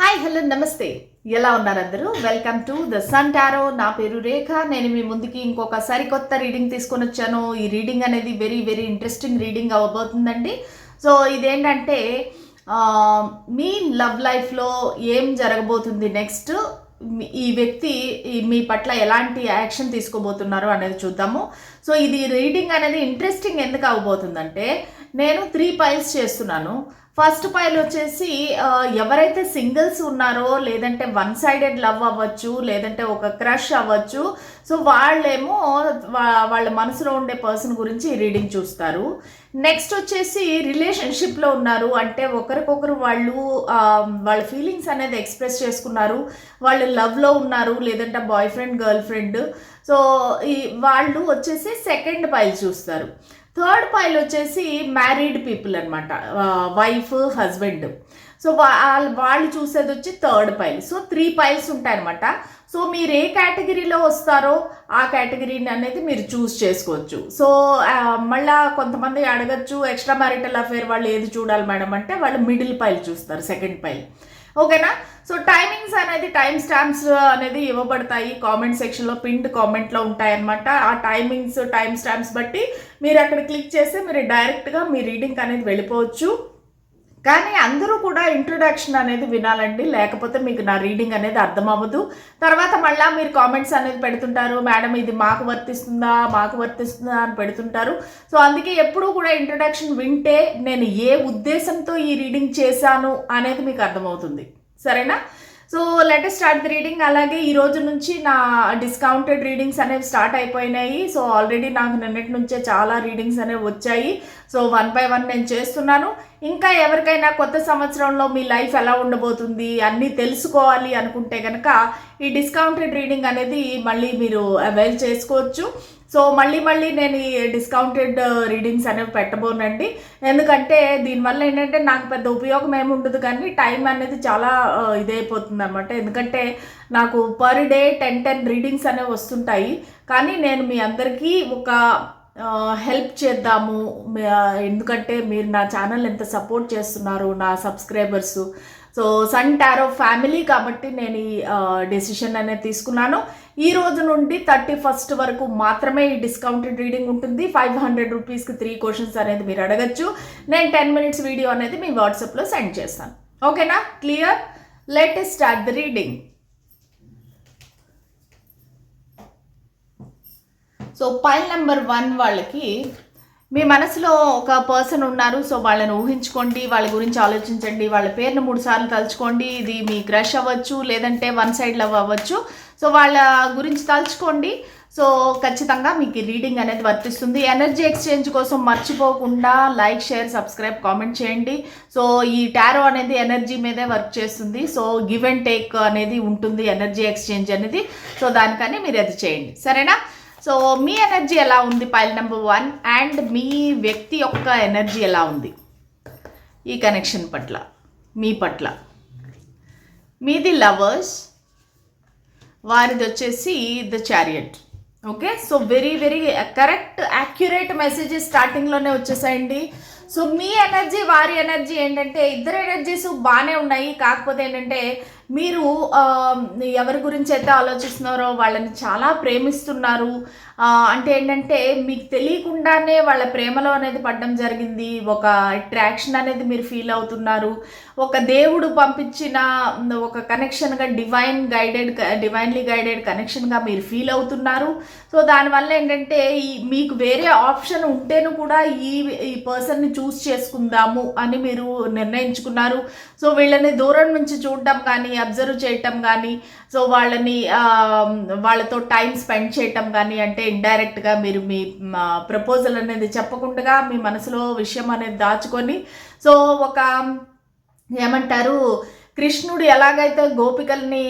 Hi hello నమస్తే. ఎలా ఉన్నారు అందరూ? Welcome to the Sun Tarot. నా పేరు రేఖ. నేను మీ ముందుకి ఇంకొక సరికొత్త రీడింగ్ తీసుకొని వచ్చాను. ఈ రీడింగ్ అనేది వెరీ వెరీ ఇంట్రెస్టింగ్ రీడింగ్ అవ్వబోతుందండి. సో ఇదేంటంటే మీ లవ్ లైఫ్లో ఏం జరగబోతుంది నెక్స్ట్, ఈ వ్యక్తి మీ పట్ల ఎలాంటి యాక్షన్ తీసుకోబోతున్నారు అనేది చూద్దాము. సో ఇది రీడింగ్ అనేది ఇంట్రెస్టింగ్ ఎందుకు అవ్వబోతుందంటే, నేను 3 పైల్స్ చేస్తున్నాను. ఫస్ట్ పైల్ వచ్చేసి ఎవరైతే సింగిల్స్ ఉన్నారో, లేదంటే వన్ సైడెడ్ లవ్ అవ్వచ్చు, లేదంటే ఒక క్రష్ అవ్వచ్చు. సో వాళ్ళేమో వాళ్ళ మనసులో ఉండే పర్సన్ గురించి రీడింగ్ చూస్తారు. నెక్స్ట్ వచ్చేసి రిలేషన్షిప్లో ఉన్నారు అంటే ఒకరికొకరు వాళ్ళ ఫీలింగ్స్ అనేది ఎక్స్ప్రెస్ చేసుకున్నారు, వాళ్ళు లవ్లో ఉన్నారు, లేదంటే boy friend girl friend. So వాళ్ళు వచ్చేసి సెకండ్ పైల్ చూస్తారు. థర్డ్ పైల్ వచ్చేసి మ్యారీడ్ పీపుల్ అనమాట, వైఫ్ హస్బెండ్. సో వాళ్ళు చూసేది వచ్చి థర్డ్ పైల్. సో 3 పైల్స్ ఉంటాయన్నమాట. సో మీరు ఏ కేటగిరీలో వస్తారో ఆ కేటగిరీని అనేది మీరు చూస్ చేసుకోవచ్చు. సో మళ్ళీ కొంతమంది అడగచ్చు, ఎక్స్ట్రా మ్యారిటల్ అఫేర్ వాళ్ళు ఏది చూడాలి మేడం అంటే, వాళ్ళు మిడిల్ పైల్ చూస్తారు, సెకండ్ పైల్. ఓకేనా? సో టైమింగ్స్ అనేది టైం స్టాంప్స్ అనేది ఇవ్వబడతాయి కామెంట్ సెక్షన్లో, పిన్డ్ కామెంట్లో ఉంటాయన్నమాట. ఆ టైమింగ్స్ టైం స్టాంప్స్ బట్టి మీరు అక్కడ క్లిక్ చేస్తే మీరు డైరెక్ట్గా మీ రీడింగ్ అనేది వెళ్ళిపోవచ్చు. కానీ అందరూ కూడా ఇంట్రొడక్షన్ అనేది వినాలండి, లేకపోతే మీకు నా రీడింగ్ అనేది అర్థం అవ్వదు. తర్వాత మళ్ళీ మీరు కామెంట్స్ అనేది పెడుతుంటారు, మేడం ఇది మాకు వర్తిస్తుందా అని పెడుతుంటారు. సో అందుకే ఎప్పుడూ కూడా ఇంట్రొడక్షన్ వింటే నేను ఏ ఉద్దేశంతో ఈ రీడింగ్ చేశాను అనేది మీకు అర్థమవుతుంది. సరేనా? So let us start the reading. అలాగే ఈ రోజు నుంచి నా డిస్కౌంటెడ్ రీడింగ్స్ అనేవి స్టార్ట్ అయిపోయినాయి. సో ఆల్రెడీ నాకు నిన్నటి నుంచే చాలా రీడింగ్స్ అనేవి వచ్చాయి. సో 1 by 1 నేను చేస్తున్నాను. ఇంకా ఎవరికైనా కొత్త సంవత్సరంలో మీ లైఫ్ ఎలా ఉండబోతుంది అన్నీ తెలుసుకోవాలి అనుకుంటే కనుక ఈ డిస్కౌంటెడ్ రీడింగ్ అనేది మళ్ళీ మీరు అవైల్ చేసుకోవచ్చు. సో మళ్ళీ నేను ఈ డిస్కౌంటెడ్ రీడింగ్స్ అనేవి పెట్టబోనండి. ఎందుకంటే దీనివల్ల ఏంటంటే నాకు పెద్ద ఉపయోగం ఏమి ఉండదు, కానీ టైం అనేది చాలా ఇదైపోతుంది అనమాట. ఎందుకంటే నాకు పర్ డే 10 రీడింగ్స్ అనేవి వస్తుంటాయి. కానీ నేను మీ అందరికీ ఒక హెల్ప్ చేద్దాము, ఎందుకంటే మీరు నా ఛానల్ ఎంత సపోర్ట్ చేస్తున్నారు, నా subscribers. So Sun Tarot family కాబట్టి నేను ఈ డెసిషన్ అనేది తీసుకున్నాను. ఈ రోజు నుండి 31st వరకు మాత్రమే ఈ డిస్కౌంటెడ్ రీడింగ్ ఉంటుంది. 500 రూపీస్కి 3 క్వశ్చన్స్ అనేది మీరు అడగచ్చు. నేను 10 minutes వీడియో అనేది మీ వాట్సాప్లో సెండ్ చేస్తాను. ఓకేనా? Clear? Let us start the reading. So pile number 1 వాళ్ళకి మీ మనసులో ఒక పర్సన్ ఉన్నారు. సో వాళ్ళని ఊహించుకోండి, వాళ్ళ గురించి ఆలోచించండి, వాళ్ళ పేరును 3 సార్లు తలుచుకోండి. ఇది మీ క్రష్ అవ్వచ్చు, లేదంటే వన్ సైడ్ లవ్ అవ్వచ్చు. సో వాళ్ళ గురించి తలుచుకోండి. సో ఖచ్చితంగా మీకు రీడింగ్ అనేది వర్తిస్తుంది. ఎనర్జీ ఎక్స్చేంజ్ కోసం మర్చిపోకుండా లైక్, షేర్, సబ్స్క్రైబ్, కామెంట్ చేయండి. సో ఈ టారో అనేది ఎనర్జీ మీదే వర్క్ చేస్తుంది. సో గివ్ అండ్ టేక్ అనేది ఉంటుంది, ఎనర్జీ ఎక్స్చేంజ్ అనేది. సో దానికని మీరు అది చేయండి. సరేనా? సో మీ ఎనర్జీ ఎలా ఉంది పైల్ నెంబర్ 1, అండ్ మీ వ్యక్తి యొక్క ఎనర్జీ ఎలా ఉంది ఈ కనెక్షన్ పట్ల, మీ పట్ల. మీది లవర్స్, వారిది వచ్చేసి the chariot. Okay? So very very correct accurate messages స్టార్టింగ్లోనే వచ్చేసాయండి. సో మీ ఎనర్జీ వారి ఎనర్జీ ఏంటంటే, ఇద్దరు ఎనర్జీస్ బాగానే ఉన్నాయి. కాకపోతే ఏంటంటే మీరు ఎవరి గురించి అయితే ఆలోచిస్తున్నారో వాళ్ళని చాలా ప్రేమిస్తున్నారు. అంటే ఏంటంటే మీకు తెలియకుండానే వాళ్ళ ప్రేమలో అనేది పడడం జరిగింది. ఒక అట్రాక్షన్ అనేది మీరు ఫీల్ అవుతున్నారు. ఒక దేవుడు పంపించిన ఒక కనెక్షన్గా, డివైన్లీ గైడెడ్ కనెక్షన్గా మీరు ఫీల్ అవుతున్నారు. సో దానివల్ల ఏంటంటే మీకు వేరే ఆప్షన్ ఉంటేను కూడా ఈ పర్సన్ని చూస్ చేసుకుందాము అని మీరు నిర్ణయించుకున్నారు. సో వీళ్ళని దూరం నుంచి చూడడం కానీ, అబ్జర్వ్ చేయటం కానీ, సో వాళ్ళతో టైం స్పెండ్ చేయటం కానీ, అంటే ఇండైరెక్ట్గా మీరు మీ ప్రపోజల్ అనేది చెప్పకుండా మీ మనసులో విషయం అనేది దాచుకొని, సో ఒక ఏమంటారు, కృష్ణుడు ఎలాగైతే గోపికల్ని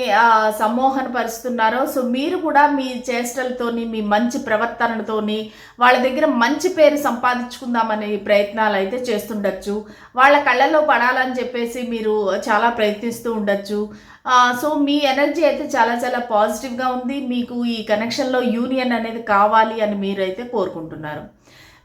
సమ్మోహనపరుస్తున్నారో, సో మీరు కూడా మీ చేష్టలతోని, మీ మంచి ప్రవర్తనతోని వాళ్ళ దగ్గర మంచి పేరు సంపాదించుకుందామనే ప్రయత్నాలు అయితే చేస్తుండొచ్చు. వాళ్ళ కళ్ళలో పడాలని చెప్పేసి మీరు చాలా ప్రయత్నిస్తూ ఉండొచ్చు. సో మీ ఎనర్జీ అయితే చాలా చాలా పాజిటివ్గా ఉంది. మీకు ఈ కనెక్షన్లో యూనియన్ అనేది కావాలి అని మీరైతే కోరుకుంటున్నారు.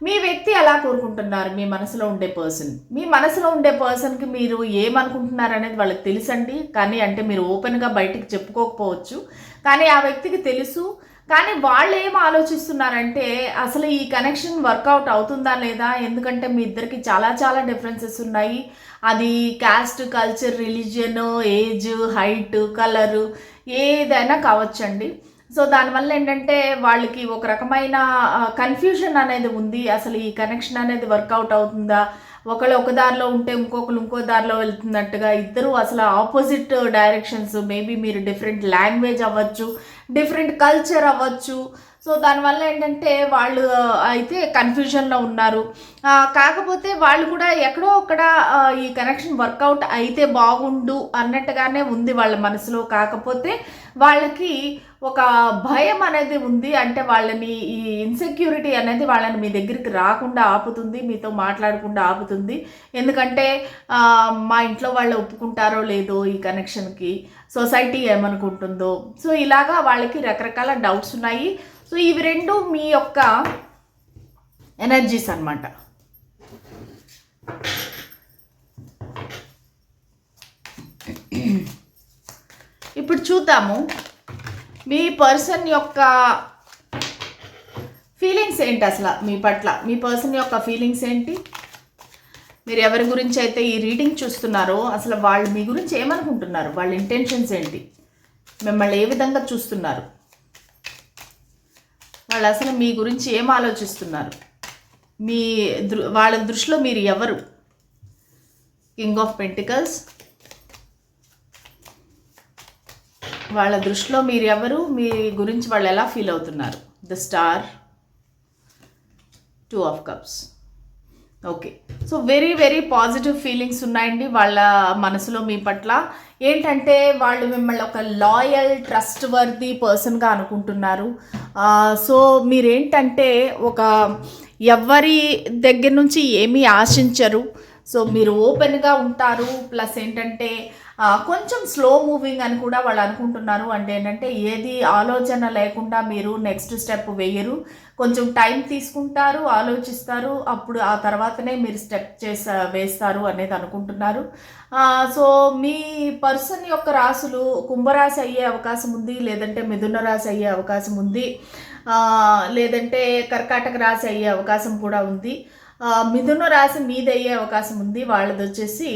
మీ వ్యక్తి ఎలా కోరుకుంటున్నారు? మీ మనసులో ఉండే పర్సన్, మీ మనసులో ఉండే పర్సన్కి మీరు ఏమనుకుంటున్నారు అనేది వాళ్ళకి తెలుసండి. కానీ అంటే మీరు ఓపెన్గా బయటికి చెప్పుకోకపోవచ్చు, కానీ ఆ వ్యక్తికి తెలుసు. కానీ వాళ్ళు ఏం ఆలోచిస్తున్నారంటే అసలు ఈ కనెక్షన్ వర్కౌట్ అవుతుందా లేదా, ఎందుకంటే మీ ఇద్దరికి చాలా చాలా డిఫరెన్సెస్ ఉన్నాయి. అది caste, culture, religion, age, height, colour ఏదైనా కావచ్చండి. సో దానివల్ల ఏంటంటే వాళ్ళకి ఒక రకమైన కన్ఫ్యూజన్ అనేది ఉంది. అసలు ఈ కనెక్షన్ అనేది వర్కౌట్ అవుతుందా, ఒకళ్ళు ఒక దారిలో ఉంటే ఇంకొకరు ఇంకో దారిలో వెళ్తున్నట్టుగా, ఇద్దరు అసలు ఆపోజిట్ డైరెక్షన్స్, మేబీ మీరు డిఫరెంట్ లాంగ్వేజ్ అవ్వచ్చు, డిఫరెంట్ కల్చర్ అవ్వచ్చు. సో దానివల్ల ఏంటంటే వాళ్ళు అయితే కన్ఫ్యూజన్లో ఉన్నారు. కాకపోతే వాళ్ళు కూడా ఎక్కడో అక్కడ ఈ కనెక్షన్ వర్కౌట్ అయితే బాగుండు అన్నట్టుగానే ఉంది వాళ్ళ మనసులో. కాకపోతే వాళ్ళకి ఒక భయం అనేది ఉంది. అంటే వాళ్ళని ఈ ఇన్సెక్యూరిటీ అనేది వాళ్ళని మీ దగ్గరికి రాకుండా ఆపుతుంది, మీతో మాట్లాడకుండా ఆపుతుంది. ఎందుకంటే మా ఇంట్లో వాళ్ళు ఒప్పుకుంటారో లేదో ఈ కనెక్షన్కి, సొసైటీ ఏమనుకుంటుందో, సో ఇలాగా వాళ్ళకి రకరకాల డౌట్స్ ఉన్నాయి. సో ఇవి రెండు మీ యొక్క ఎనర్జీస్ అన్నమాట. ఇప్పుడు చూద్దాము మీ పర్సన్ యొక్క ఫీలింగ్స్ ఏంటి, అసలు మీ పట్ల మీ పర్సన్ యొక్క ఫీలింగ్స్ ఏంటి, మీరు ఎవరి గురించి అయితే ఈ రీడింగ్ చూస్తున్నారో అసలు వాళ్ళు మీ గురించి ఏమనుకుంటున్నారు, వాళ్ళ ఇంటెన్షన్స్ ఏంటి, మిమ్మల్ని ఏ విధంగా చూస్తున్నారు, వాళ్ళు అసలు మీ గురించి ఏం ఆలోచిస్తున్నారు, మీ వాళ్ళ దృష్టిలో మీరు ఎవరు. కింగ్ ఆఫ్ పెంటికల్స్, వాళ్ళ దృష్టిలో మీరు ఎవరు, మీ గురించి వాళ్ళు ఎలా ఫీల్ అవుతున్నారు. The star, 2 of cups. Okay, so very very positive feelings ఉన్నాయండి వాళ్ళ మనసులో మీ పట్ల. ఏంటంటే వాళ్ళు మిమ్మల్ని ఒక లాయల్, ట్రస్ట్ వర్ది పర్సన్గా అనుకుంటున్నారు. సో మీరేంటంటే ఒక ఎవరి దగ్గర నుంచి ఏమీ ఆశించరు. సో మీరు ఓపెన్గా ఉంటారు. ప్లస్ ఏంటంటే కొంచెం స్లో మూవింగ్ అని కూడా వాళ్ళు అనుకుంటున్నారు. అంటే ఏంటంటే ఏది ఆలోచన లేకుండా మీరు నెక్స్ట్ స్టెప్ వేయరు, కొంచెం టైం తీసుకుంటారు, ఆలోచిస్తారు, అప్పుడు ఆ తర్వాతనే మీరు స్టెప్ వేస్తారు అనేది అనుకుంటున్నారు. సో మీ పర్సన్ యొక్క రాశులు కుంభరాశి అయ్యే అవకాశం ఉంది, లేదంటే మిథున రాశి అయ్యే అవకాశం ఉంది, లేదంటే కర్కాటక రాశి అయ్యే అవకాశం కూడా ఉంది. మిథున రాశి మీద అయ్యే అవకాశం ఉంది, వాళ్ళది వచ్చేసి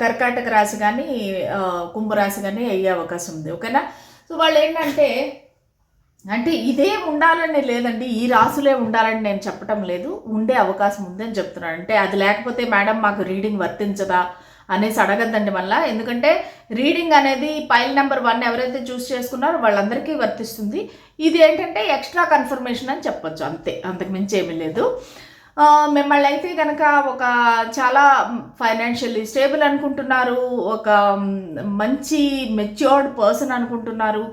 కర్కాటక రాశి కానీ కుంభరాశి కానీ అయ్యే అవకాశం ఉంది. ఓకేనా. సో వాళ్ళు ఏంటంటే అంటే ఇదే ఉండాలని లేదండి, ఈ రాసులే ఉండాలని నేను చెప్పటం లేదు, ఉండే అవకాశం ఉందని చెప్తున్నాను. అంటే అది లేకపోతే మేడం మాకు రీడింగ్ వర్తించదా అనేసి అడగద్దండి మళ్ళీ. ఎందుకంటే రీడింగ్ అనేది పైల్ నెంబర్ 1 ఎవరైతే చూస్ చేసుకున్నారో వాళ్ళందరికీ వర్తిస్తుంది. ఇది ఏంటంటే ఎక్స్ట్రా కన్ఫర్మేషన్ అని చెప్పొచ్చు, అంతే, అంతకు మించి ఏమీ లేదు. మిమ్మల్ని అయితే కనుక ఒక చాలా ఫైనాన్షియల్లీ స్టేబుల్ అనుకుంటున్నారు, ఒక మంచి మెచ్యూర్డ్ పర్సన్ అనుకుంటున్నారు,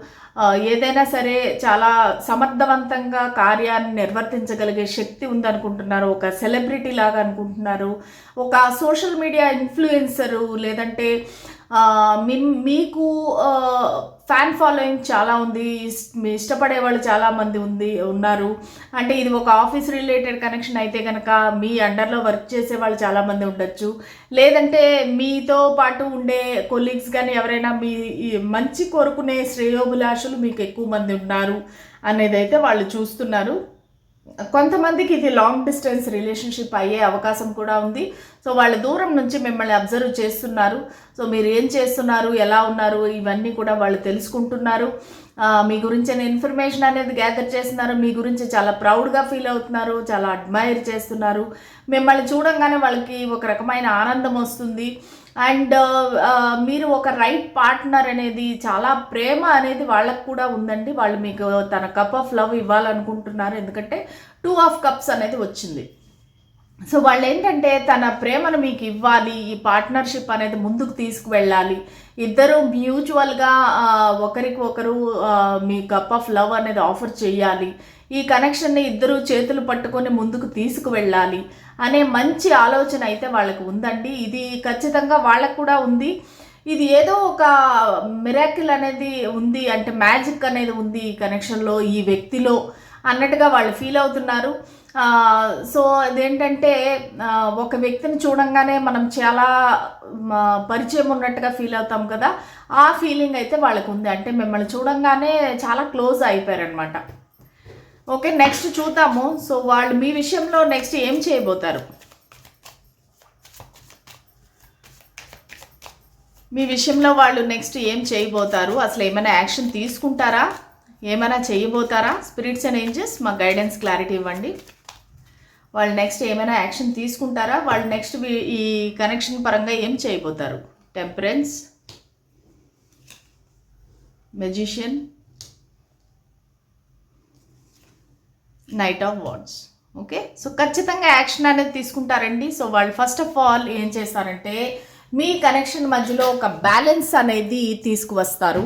ఏదైనా సరే చాలా సమర్థవంతంగా కార్యాన్ని నిర్వర్తించగలిగే శక్తి ఉందనుకుంటున్నారు, ఒక సెలబ్రిటీ లాగా అనుకుంటున్నారు, ఒక సోషల్ మీడియా ఇన్ఫ్లుయెన్సరు, లేదంటే మీకు ఫ్యాన్ ఫాలోయింగ్ చాలా ఉంది, ఇష్టపడే వాళ్ళు చాలామంది ఉన్నారు. అంటే ఇది ఒక ఆఫీస్ రిలేటెడ్ కనెక్షన్ అయితే కనుక మీ అండర్లో వర్క్ చేసే వాళ్ళు చాలామంది ఉండొచ్చు, లేదంటే మీతో పాటు ఉండే కొలీగ్స్ కానీ ఎవరైనా మీ మంచి కోరుకునే శ్రేయోభిలాషులు మీకు ఎక్కువ మంది ఉన్నారు అనేది అయితే వాళ్ళు చూస్తున్నారు. కొంతమందికి ఇది లాంగ్ డిస్టెన్స్ రిలేషన్షిప్ అయ్యే అవకాశం కూడా ఉంది. సో వాళ్ళు దూరం నుంచి మిమ్మల్ని అబ్జర్వ్ చేస్తున్నారు. సో మీరు ఏం చేస్తున్నారు, ఎలా ఉన్నారు, ఇవన్నీ కూడా వాళ్ళు తెలుసుకుంటున్నారు. మీ గురించిన ఇన్ఫర్మేషన్ అనేది గ్యాదర్ చేస్తున్నారు, మీ గురించి చాలా ప్రౌడ్గా ఫీల్ అవుతున్నారు, చాలా అడ్మైర్ చేస్తున్నారు. మిమ్మల్ని చూడంగానే వాళ్ళకి ఒక రకమైన ఆనందం వస్తుంది. అండ్ మీరు ఒక రైట్ పార్ట్నర్ అనేది, చాలా ప్రేమ అనేది వాళ్ళకు కూడా ఉందండి. వాళ్ళు మీకు తన కప్ ఆఫ్ లవ్ ఇవ్వాలనుకుంటున్నారు, ఎందుకంటే 2 ఆఫ్ కప్స్ అనేది వచ్చింది. సో వాళ్ళు ఏంటంటే తన ప్రేమను మీకు ఇవ్వాలి, ఈ పార్ట్నర్షిప్ అనేది ముందుకు తీసుకువెళ్ళాలి, ఇద్దరు మ్యూచువల్గా ఒకరికి ఒకరు మీ కప్ ఆఫ్ లవ్ అనేది ఆఫర్ చేయాలి, ఈ కనెక్షన్ని ఇద్దరు చేతులు పట్టుకొని ముందుకు తీసుకువెళ్ళాలి అనే మంచి ఆలోచన అయితే వాళ్ళకు ఉందండి. ఇది ఖచ్చితంగా వాళ్ళకు కూడా ఉంది. ఇది ఏదో ఒక మిరాకిల్ అనేది ఉంది, అంటే మ్యాజిక్ అనేది ఉంది ఈ కనెక్షన్లో, ఈ వ్యక్తిలో అన్నట్టుగా వాళ్ళు ఫీల్ అవుతున్నారు. సో అదేంటంటే ఒక వ్యక్తిని చూడంగానే మనం చాలా పరిచయం ఉన్నట్టుగా ఫీల్ అవుతాం కదా, ఆ ఫీలింగ్ అయితే వాళ్ళకు ఉంది. అంటే మిమ్మల్ని చూడంగానే చాలా క్లోజ్ అయిపోయారనమాట. ఓకే, నెక్స్ట్ చూద్దాము. సో వాళ్ళు మీ విషయంలో నెక్స్ట్ ఏం చేయబోతారు, మీ విషయంలో వాళ్ళు నెక్స్ట్ ఏం చేయబోతారు, అసలు ఏమైనా యాక్షన్ తీసుకుంటారా, ఏమైనా చేయబోతారా? స్పిరిట్స్ అండ్ ఏంజెస్ మా గైడెన్స్ క్లారిటీ ఇవ్వండి. వాళ్ళు నెక్స్ట్ ఏమైనా యాక్షన్ తీసుకుంటారా, వాళ్ళు నెక్స్ట్ ఈ కనెక్షన్ పరంగా ఏం చేయబోతారు? Temperance, magician, knight of wands. Okay, so ఖచ్చితంగా యాక్షన్ అనేది తీసుకుంటారండి. సో వాళ్ళు ఫస్ట్ ఆఫ్ ఆల్ ఏం చేస్తారంటే మీ కనెక్షన్ మధ్యలో ఒక బ్యాలెన్స్ అనేది తీసుకువస్తారు.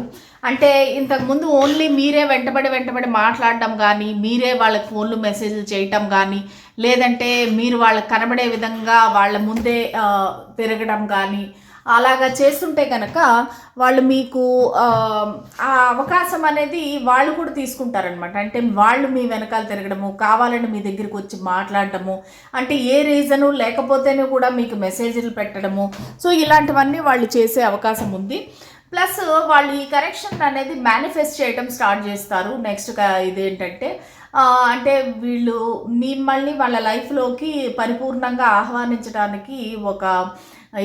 అంటే ఇంతకుముందు ఓన్లీ మీరే వెంటబడి మాట్లాడడం కానీ, మీరే వాళ్ళకి ఫోన్లు మెసేజ్లు చేయటం కానీ, లేదంటే మీరు వాళ్ళకి కనబడే విధంగా వాళ్ళ ముందే తిరగడం కానీ అలాగా చేస్తుంటే కనుక వాళ్ళు మీకు ఆ అవకాశం అనేది వాళ్ళు కూడా తీసుకుంటారనమాట. అంటే వాళ్ళు మీ వెనకాల తిరగడము, కావాలని మీ దగ్గరికి వచ్చి మాట్లాడటము, అంటే ఏ రీజను లేకపోతేనే కూడా మీకు మెసేజ్లు పెట్టడము, సో ఇలాంటివన్నీ వాళ్ళు చేసే అవకాశం ఉంది. ప్లస్ వాళ్ళు ఈ కరెక్షన్ అనేది మేనిఫెస్ట్ చేయడం స్టార్ట్ చేస్తారు. నెక్స్ట్ ఇదేంటంటే అంటే వీళ్ళు మిమ్మల్ని వాళ్ళ లైఫ్లోకి పరిపూర్ణంగా ఆహ్వానించడానికి ఒక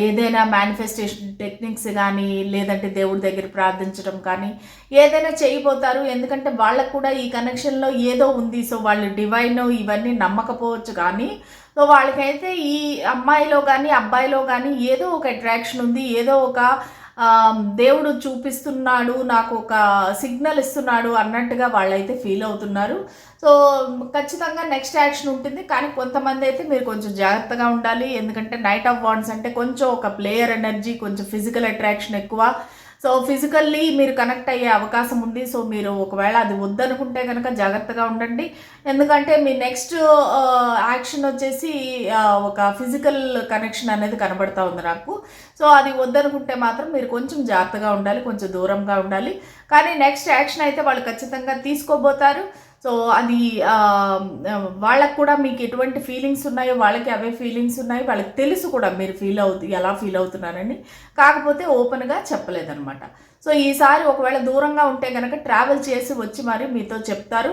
ఏదైనా మేనిఫెస్టేషన్ టెక్నిక్స్ కానీ, లేదంటే దేవుడి దగ్గర ప్రార్థించడం కానీ ఏదైనా చేయబోతారు. ఎందుకంటే వాళ్ళకు కూడా ఈ కనెక్షన్లో ఏదో ఉంది. సో వాళ్ళు డివైన్ ఇవన్నీ నమ్మకపోవచ్చు కానీ, సో వాళ్ళకైతే ఈ అమ్మాయిలో కానీ అబ్బాయిలో కానీ ఏదో ఒక అట్రాక్షన్ ఉంది, ఏదో ఒక దేవుడు చూపిస్తున్నాడు, నాకు ఒక సిగ్నల్ ఇస్తున్నాడు అన్నట్టుగా వాళ్ళైతే ఫీల్ అవుతున్నారు. సో ఖచ్చితంగా నెక్స్ట్ యాక్షన్ ఉంటుంది. కానీ కొంతమంది అయితే మీరు కొంచెం జాగ్రత్తగా ఉండాలి. ఎందుకంటే నైట్ ఆఫ్ వాండ్స్ అంటే కొంచెం ఒక ప్లేయర్ ఎనర్జీ, కొంచెం ఫిజికల్ అట్రాక్షన్ ఎక్కువ. సో ఫిజికల్లీ మీరు కనెక్ట్ అయ్యే అవకాశం ఉంది. సో మీరు ఒకవేళ అది వద్దనుకుంటే కనుక జాగ్రత్తగా ఉండండి. ఎందుకంటే మీ నెక్స్ట్ యాక్షన్ వచ్చేసి ఒక ఫిజికల్ కనెక్షన్ అనేది కనబడతా ఉంది నాకు. సో అది వద్దనుకుంటే మాత్రం మీరు కొంచెం జాగ్రత్తగా ఉండాలి, కొంచెం దూరంగా ఉండాలి. కానీ నెక్స్ట్ యాక్షన్ అయితే వాళ్ళు ఖచ్చితంగా తీసుకోబోతారు. సో అది వాళ్ళకు కూడా మీకు ఎటువంటి ఫీలింగ్స్ ఉన్నాయో వాళ్ళకి అవే ఫీలింగ్స్ ఉన్నాయి. వాళ్ళకి తెలుసు కూడా మీరు ఎలా ఫీల్ అవుతున్నారని, కాకపోతే ఓపెన్గా చెప్పలేదన్నమాట. సో ఈసారి ఒకవేళ దూరంగా ఉంటే కనుక ట్రావెల్ చేసి వచ్చి మరి మీతో చెప్తారు.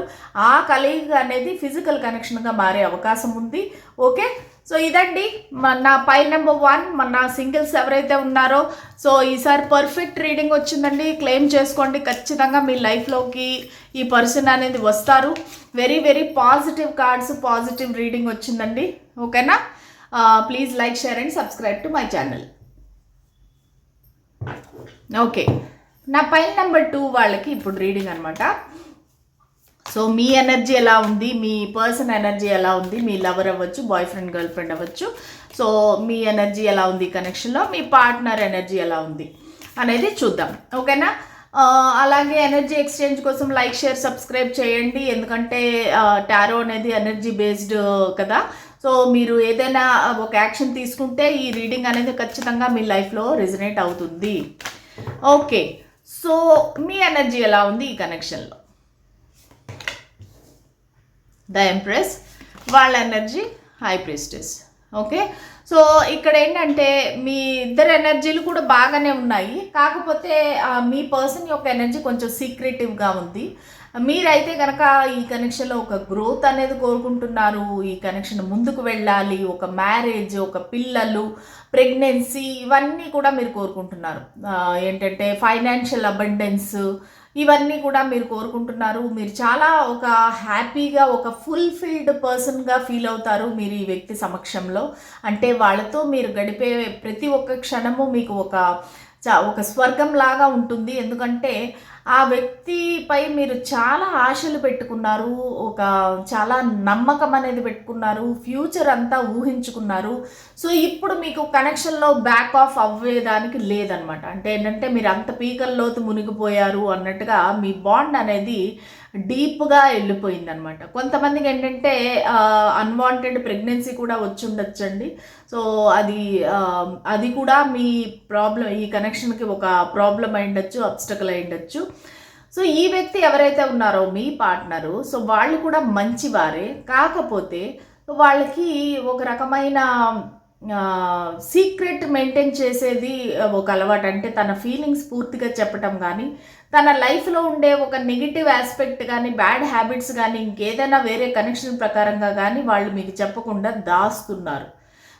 ఆ కలయిక అనేది ఫిజికల్ కనెక్షన్గా మారే అవకాశం ఉంది. ఓకే, సో ఇదండి మన పైల్ నెంబర్ 1 మన సింగిల్స్ ఎవరైతే ఉన్నారో. సో ఈసారి పర్ఫెక్ట్ రీడింగ్ వచ్చిందండి, క్లెయిమ్ చేసుకోండి. ఖచ్చితంగా మీ లైఫ్లోకి ఈ పర్సన్ అనేది వస్తారు. Very very positive cards, positive reading వచ్చిందండి. ఓకేనా? Please like, share and subscribe to my channel. Okay, నా పైల్ నెంబర్ 2 వాళ్ళకి ఇప్పుడు రీడింగ్ అనమాట. సో మీ ఎనర్జీ ఎలా ఉంది, మీ పర్సన్ ఎనర్జీ ఎలా ఉంది, మీ లవర్ అవ్వచ్చు, బాయ్ ఫ్రెండ్, గర్ల్ ఫ్రెండ్ అవ్వచ్చు. సో మీ ఎనర్జీ ఎలా ఉంది కనెక్షన్లో, మీ పార్ట్నర్ ఎనర్జీ ఎలా ఉంది అనేది చూద్దాం. ఓకేనా? అలాగే ఎనర్జీ ఎక్స్చేంజ్ కోసం లైక్, షేర్, సబ్స్క్రైబ్ చేయండి. ఎందుకంటే టారో అనేది ఎనర్జీ బేస్డ్ కదా. సో మీరు ఏదైనా ఒక యాక్షన్ తీసుకుంటే ఈ రీడింగ్ అనేది ఖచ్చితంగా మీ లైఫ్లో రెజనేట్ అవుతుంది. ఓకే, సో మీ ఎనర్జీ ఎలా ఉంది ఈ కనెక్షన్లో? ద ఎంప్రెస్, వాళ్ళ energy high priestess. Okay, so ఇక్కడ ఏంటంటే మీ ఇద్దరు ఎనర్జీలు కూడా బాగానే ఉన్నాయి. కాకపోతే మీ పర్సన్ యొక్క ఎనర్జీ కొంచెం సీక్రెటివ్గా ఉంది. మీరైతే కనుక ఈ కనెక్షన్లో ఒక గ్రోత్ అనేది కోరుకుంటున్నారు. ఈ కనెక్షన్ ముందుకు వెళ్ళాలి, ఒక మ్యారేజ్, ఒక పిల్లలు, ప్రెగ్నెన్సీ, ఇవన్నీ కూడా మీరు కోరుకుంటున్నారు. ఏంటంటే ఫైనాన్షియల్ అబండెన్స్, ఇవన్నీ కూడా మీరు కోరుకుంటున్నారు. మీరు చాలా ఒక హ్యాపీగా, ఒక ఫుల్ఫిల్డ్ పర్సన్గా ఫీల్ అవుతారు మీరు ఈ వ్యక్తి సమక్షంలో. అంటే వాళ్ళతో మీరు గడిపే ప్రతి ఒక్క క్షణము మీకు ఒక స్వర్గం లాగా ఉంటుంది. ఎందుకంటే ఆ వ్యక్తిపై మీరు చాలా ఆశలు పెట్టుకున్నారు, ఒక చాలా నమ్మకం అనేది పెట్టుకున్నారు, ఫ్యూచర్ అంతా ఊహించుకున్నారు. సో ఇప్పుడు మీకు కనెక్షన్లో బ్యాక్ ఆఫ్ అవ్వేదానికి లేదనమాట. అంటే ఏంటంటే మీరు అంత పీకల్లోతు మునిగిపోయారు అన్నట్టుగా మీ బాండ్ అనేది డీప్గా వెళ్ళిపోయిందనమాట. కొంతమందికి ఏంటంటే అన్వాంటెడ్ ప్రెగ్నెన్సీ కూడా వచ్చి ఉండొచ్చండి. సో అది కూడా మీ ప్రాబ్లం, ఈ కనెక్షన్కి ఒక ప్రాబ్లం అయి ఉండొచ్చు, అబ్స్టకల్ అయి ఉండొచ్చు. సో ఈ వ్యక్తి ఎవరైతే ఉన్నారో మీ పార్ట్నరు, సో వాళ్ళు కూడా మంచివారే, కాకపోతే వాళ్ళకి ఒక రకమైన సీక్రెట్ మెయింటైన్ చేసేది ఒక అలవాటు. అంటే తన ఫీలింగ్స్ పూర్తిగా చెప్పటం కానీ, తన లైఫ్లో ఉండే ఒక నెగిటివ్ ఆస్పెక్ట్ కానీ, బ్యాడ్ హ్యాబిట్స్ కానీ, ఇంకేదైనా వేరే కనెక్షన్ ప్రకారంగా కానీ వాళ్ళు మీకు చెప్పకుండా దాస్తున్నారు.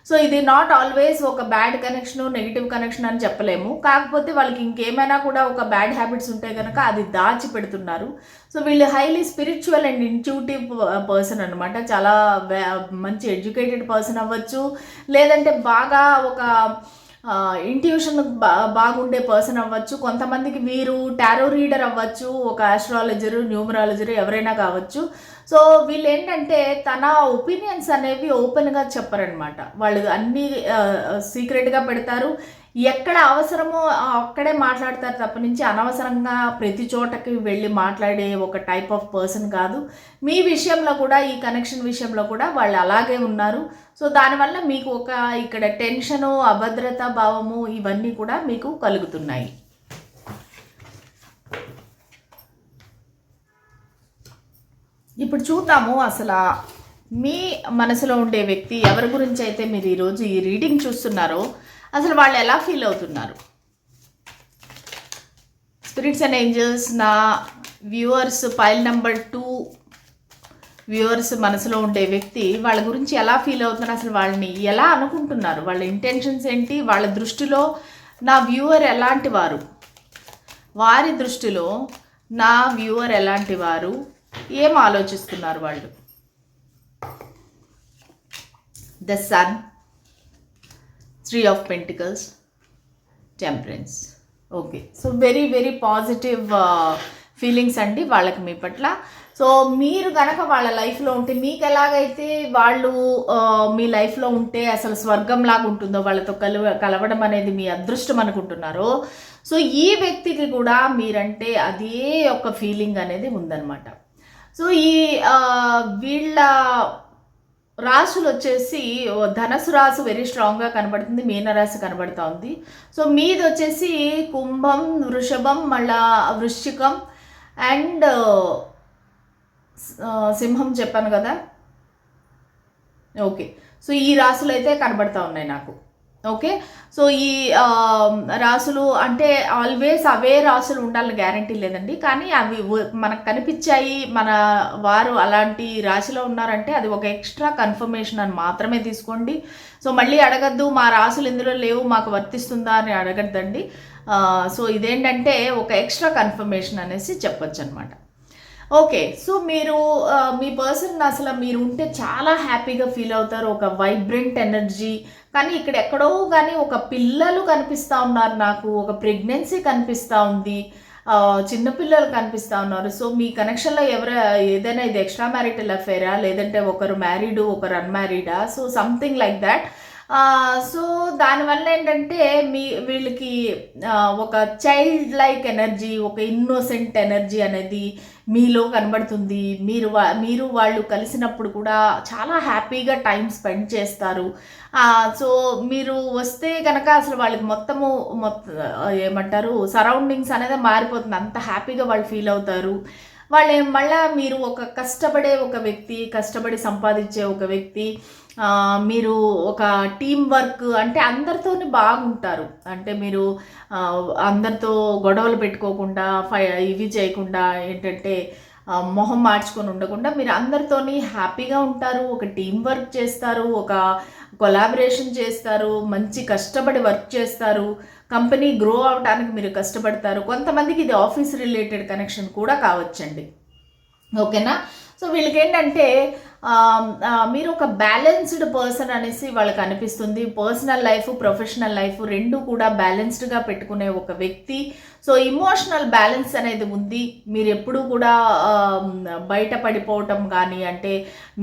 సో ఇది నాట్ ఆల్వేస్ ఒక బ్యాడ్ కనెక్షన్, నెగిటివ్ కనెక్షన్ అని చెప్పలేము. కాకపోతే వాళ్ళకి ఇంకేమైనా కూడా ఒక బ్యాడ్ హ్యాబిట్స్ ఉంటే కనుక అది దాచి పెడుతున్నారు. సో వీళ్ళు highly spiritual and intuitive person అనమాట. చాలా మంచి ఎడ్యుకేటెడ్ పర్సన్ అవ్వచ్చు, లేదంటే బాగా ఒక ఇంట్యూషన్ బాగుండే పర్సన్ అవ్వచ్చు. కొంతమందికి మీరు టారో రీడర్ అవ్వచ్చు, ఒక ఆస్ట్రాలజరు, న్యూమరాలజరు ఎవరైనా కావచ్చు. సో వీళ్ళు ఏంటంటే తన ఒపీనియన్స్ అనేవి ఓపెన్గా చెప్పరనమాట. వాళ్ళు అన్నీ సీక్రెట్గా పెడతారు. ఎక్కడ అవసరమో అక్కడే మాట్లాడతారు తప్ప అనవసరంగా ప్రతి చోటకి వెళ్ళి మాట్లాడే ఒక టైప్ ఆఫ్ పర్సన్ కాదు. మీ విషయంలో కూడా, ఈ కనెక్షన్ విషయంలో కూడా వాళ్ళు అలాగే ఉన్నారు. సో దానివల్ల మీకు ఒక ఇక్కడ టెన్షను, అభద్రత భావము ఇవన్నీ కూడా మీకు కలుగుతున్నాయి. ఇప్పుడు చూద్దాము అసలు మీ మనసులో ఉండే వ్యక్తి ఎవరి గురించి అయితే మీరు ఈరోజు ఈ రీడింగ్ చూస్తున్నారో అసలు వాళ్ళు ఎలా ఫీల్ అవుతున్నారు. స్పిరిట్స్ అండ్ ఏంజల్స్, నా వ్యూవర్స్ పైల్ నెంబర్ 2 వ్యూవర్స్ మనసులో ఉండే వ్యక్తి వాళ్ళ గురించి ఎలా ఫీల్ అవుతున్నారు, అసలు వాళ్ళని ఎలా అనుకుంటున్నారు, వాళ్ళ ఇంటెన్షన్స్ ఏంటి, వాళ్ళ దృష్టిలో నా వ్యూవర్ ఎలాంటి వారు, వారి దృష్టిలో నా వ్యూవర్ ఎలాంటి వారు, ఏం ఆలోచిస్తున్నారు వాళ్ళు. The sun, 3 of Pentacles, temperance. Okay, so very very positive feelings అండి వాళ్ళకి మీ పట్ల. సో మీరు కనుక వాళ్ళ లైఫ్లో ఉంటే, మీకు ఎలాగైతే వాళ్ళు మీ లైఫ్లో ఉంటే అసలు స్వర్గంలాగా ఉంటుందో, వాళ్ళతో కలవడం అనేది మీ అదృష్టం అనుకుంటున్నారో, సో ఈ వ్యక్తికి కూడా మీరంటే అదే ఒక ఫీలింగ్ అనేది ఉందన్నమాట. సో ఈ వీళ్ళ రాశులు వచ్చేసి ధనసు రాశి వెరీ స్ట్రాంగ్గా కనబడుతుంది, మీనరాశి కనబడుతూ ఉంది. సో మీది వచ్చేసి కుంభం, వృషభం, మళ్ళా వృశ్చికం అండ్ సింహం చెప్పాను కదా. ఓకే, సో ఈ రాశులు అయితే కనబడుతూ ఉన్నాయి నాకు. ఓకే, సో ఈ రాసులు అంటే ఆల్వేస్ అవే రాసులు ఉండాలని గ్యారంటీ లేదండి, కానీ అవి మనకు కనిపించాయి, మన వారు అలాంటి రాశిలో ఉన్నారంటే అది ఒక ఎక్స్ట్రా కన్ఫర్మేషన్ అని మాత్రమే తీసుకోండి. సో మళ్ళీ అడగద్దు మా రాసులు ఇందులో లేవు మాకు వర్తిస్తుందా అని అడగద్దండి. సో ఇదేంటంటే ఒక ఎక్స్ట్రా కన్ఫర్మేషన్ అనేసి చెప్పొచ్చు అనమాట. ఓకే, సో మీరు మీ పర్సన్ అసలు మీరు ఉంటే చాలా హ్యాపీగా ఫీల్ అవుతారు, ఒక వైబ్రెంట్ ఎనర్జీ. కానీ ఇక్కడ ఎక్కడో కానీ ఒక పిల్లలు కనిపిస్తూ ఉన్నారు నాకు, ఒక ప్రెగ్నెన్సీ కనిపిస్తూ ఉంది, చిన్నపిల్లలు కనిపిస్తూ ఉన్నారు. సో మీ కనెక్షన్లో ఏదైనా ఇది ఎక్స్ట్రా మ్యారిటల్ అఫేరా, లేదంటే ఒకరు మ్యారీడు ఒకరు అన్మ్యారీడా, so something like that. So దానివల్ల ఏంటంటే వీళ్ళకి ఒక చైల్డ్ లైక్ ఎనర్జీ, ఒక ఇన్నోసెంట్ ఎనర్జీ అనేది మీలో కనబడుతుంది. మీరు వాళ్ళు కలిసినప్పుడు కూడా చాలా హ్యాపీగా టైం స్పెండ్ చేస్తారు. సో మీరు వస్తే కనుక అసలు వాళ్ళకి మొత్తం ఏమంటారు సరౌండింగ్స్ అనేది మారిపోతుంది, అంత హ్యాపీగా వాళ్ళు ఫీల్ అవుతారు. వాళ్ళు మళ్ళీ మీరు ఒక కష్టపడే ఒక వ్యక్తి, కష్టపడి సంపాదించే ఒక వ్యక్తి, మీరు ఒక టీం వర్క్ అంటే అందరితోనే బాగుంటారు. అంటే మీరు అందరితో గొడవలు పెట్టుకోకుండా ఇవి చేయకుండా ఏంటంటే మొహం మార్చుకొని ఉండకుండా మీరు అందరితోని హ్యాపీగా ఉంటారు, ఒక టీం వర్క్ చేస్తారు, ఒక కొలాబరేషన్ చేస్తారు, మంచి కష్టపడి వర్క్ చేస్తారు, కంపెనీ గ్రో అవడానికి మీరు కష్టపడతారు. కొంతమందికి ఇది ఆఫీస్ రిలేటెడ్ కనెక్షన్ కూడా కావచ్చండి. ఓకేనా, సో వీళ్ళకి ఏంటంటే మీరు ఒక బ్యాలెన్స్డ్ పర్సన్ అనేసి వాళ్ళకి అనిపిస్తుంది. పర్సనల్ లైఫ్, ప్రొఫెషనల్ లైఫ్ రెండు కూడా బ్యాలెన్స్డ్గా పెట్టుకునే ఒక వ్యక్తి. సో ఇమోషనల్ బ్యాలెన్స్ అనేది ఉంది. మీరు ఎప్పుడూ కూడా బయట పడిపోవటం కానీ, అంటే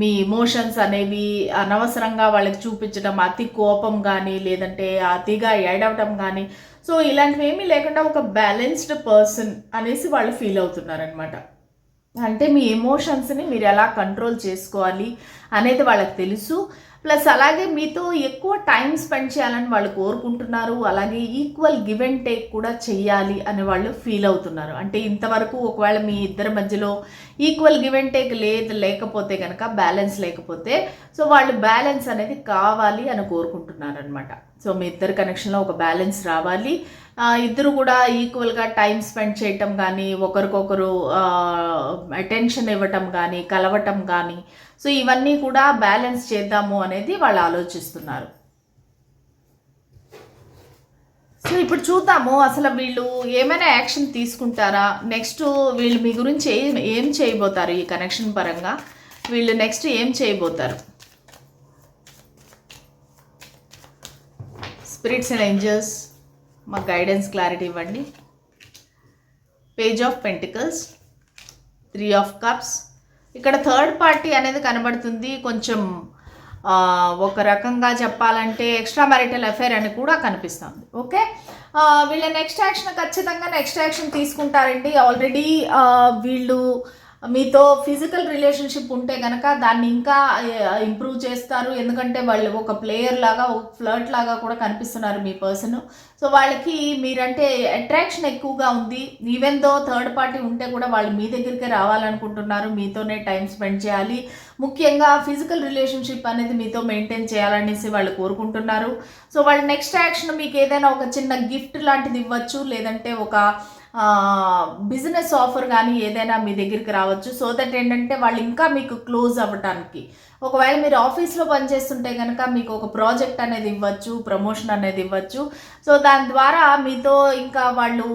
మీ ఇమోషన్స్ అనేవి అనవసరంగా వాళ్ళకి చూపించడం, అతి కోపం కానీ, లేదంటే అతిగా ఏడవటం కానీ, సో ఇలాంటివి ఏమీ లేకుండా ఒక బ్యాలెన్స్డ్ పర్సన్ అనేసి వాళ్ళు ఫీల్ అవుతున్నారనమాట. అంటే మీ ఎమోషన్స్ని మీరు ఎలా కంట్రోల్ చేసుకోవాలి అనేది వాళ్ళకి తెలుసు. ప్లస్ అలాగే మీతో ఎక్కువ టైం స్పెండ్ చేయాలని వాళ్ళు కోరుకుంటున్నారు. అలాగే ఈక్వల్ గివ్ అండ్ టేక్ కూడా చెయ్యాలి అని వాళ్ళు ఫీల్ అవుతున్నారు. అంటే ఇంతవరకు ఒకవేళ మీ ఇద్దరి మధ్యలో ఈక్వల్ గివ్ అండ్ టేక్ లేకపోతే కనుక, బ్యాలెన్స్ లేకపోతే, సో వాళ్ళు బ్యాలెన్స్ అనేది కావాలి అని కోరుకుంటున్నారు అనమాట. సో మీ ఇద్దరి కనెక్షన్లో ఒక బ్యాలెన్స్ రావాలి. ఇద్దరు కూడా ఈక్వల్గా టైం స్పెండ్ చేయటం కానీ, ఒకరికొకరు అటెన్షన్ ఇవ్వటం కానీ, కలవటం కానీ, సో ఇవన్నీ కూడా బ్యాలెన్స్ చేద్దాము అనేది వాళ్ళు ఆలోచిస్తున్నారు. సో ఇప్పుడు చూద్దాము అసలు వీళ్ళు ఏమైనా యాక్షన్ తీసుకుంటారా, నెక్స్ట్ వీళ్ళు మీ గురించి ఏం చేయబోతారు, ఈ కనెక్షన్ పరంగా వీళ్ళు నెక్స్ట్ ఏం చేయబోతారు. స్పిరిట్స్ అండ్ ఏంజల్స్ మాకు గైడెన్స్ క్లారిటీ ఇవ్వండి. Page of pentacles, 3 of cups. ఇక్కడ థర్డ్ పార్టీ అనేది కనబడుతుంది. కొంచెం ఒక రకంగా చెప్పాలంటే ఎక్స్ట్రా మ్యారిటల్ అఫైర్ అని కూడా కనిపిస్తుంది. ఓకే, వీళ్ళ నెక్స్ట్ యాక్షన్ ఖచ్చితంగా నెక్స్ట్ యాక్షన్ తీసుకుంటారండి. ఆల్రెడీ వీళ్ళు మీతో ఫిజికల్ రిలేషన్షిప్ ఉంటే కనుక దాన్ని ఇంకా ఇంప్రూవ్ చేస్తారు. ఎందుకంటే వాళ్ళు ఒక ప్లేయర్ లాగా, ఒక ఫ్లర్ట్ లాగా కూడా కనిపిస్తున్నారు మీ పర్సన్. సో వాళ్ళకి మీరంటే అట్రాక్షన్ ఎక్కువగా ఉంది. ఈవెన్ దో థర్డ్ పార్టీ ఉంటే కూడా వాళ్ళు మీ దగ్గరికే రావాలనుకుంటున్నారు, మీతోనే టైం స్పెండ్ చేయాలి. ముఖ్యంగా ఫిజికల్ రిలేషన్షిప్ అనేది మీతో మెయింటైన్ చేయాలనేసి వాళ్ళు కోరుకుంటున్నారు. సో వాళ్ళ నెక్స్ట్ యాక్షన్ మీకు ఏదైనా ఒక చిన్న గిఫ్ట్ లాంటిది ఇవ్వచ్చు, లేదంటే ఒక బిజినెస్ ఆఫర్ కానీ ఏదైనా మీ దగ్గరికి రావచ్చు. సో దట్ ఏంటంటే వాళ్ళు ఇంకా మీకు క్లోజ్ అవ్వటానికి, ఒకవేళ మీరు ఆఫీస్లో పనిచేస్తుంటే కనుక మీకు ఒక ప్రాజెక్ట్ అనేది ఇవ్వచ్చు, ప్రమోషన్ అనేది ఇవ్వచ్చు. సో దాని ద్వారా మీతో ఇంకా వాళ్ళు